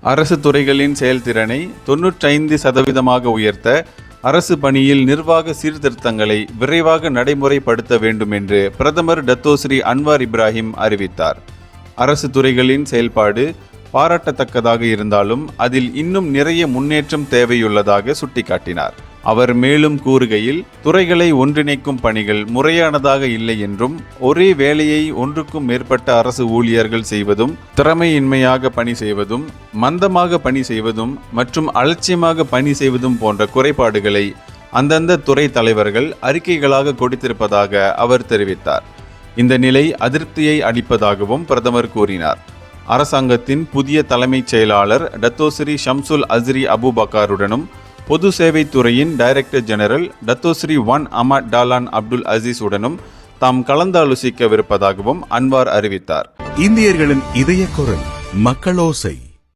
அரசு துறைகளின் செயல்திறனை 95% உயர்த்த அரசு பணியில் நிர்வாக சீர்திருத்தங்களை விரைவாக நடைமுறைப்படுத்த வேண்டும் என்று பிரதமர் டத்தோஸ்ரீ அன்வார் இப்ராஹிம் அறிவித்தார். அரசு துறைகளின் செயல்பாடு பாராட்டத்தக்கதாக இருந்தாலும் அதில் இன்னும் நிறைய முன்னேற்றம் தேவையுள்ளதாக சுட்டிக்காட்டினார். அவர் மேலும் கூறுகையில், துறைகளை ஒன்றிணைக்கும் பணிகள் முறையானதாக இல்லை என்றும், ஒரே வேலையை ஒன்றுக்கும் மேற்பட்ட அரசு ஊழியர்கள் செய்வதும், திறமையின்மையாக பணி செய்வதும், மந்தமாக பணி செய்வதும் மற்றும் அலட்சியமாக பணி செய்வதும் போன்ற குறைபாடுகளை அந்தந்த துறை தலைவர்கள் அறிக்கைகளாக கொடுத்திருப்பதாக அவர் தெரிவித்தார். இந்த நிலை அதிருப்தியை அளிப்பதாகவும் பிரதமர் கூறினார். அரசாங்கத்தின் புதிய தலைமைச் செயலாளர் டத்தோஸ்ரீ ஷம்சுல் அஸ்ரி அபுபக்காருடனும் பொது சேவை துறையின் director general Datuk Seri Ahmad Dalan Abdul Aziz உடனும் தாம் கலந்தாலோசிக்கவிருப்பதாகவும் அன்வார் அறிவித்தார். இந்தியர்களின் இதய குரல் மக்களோசை.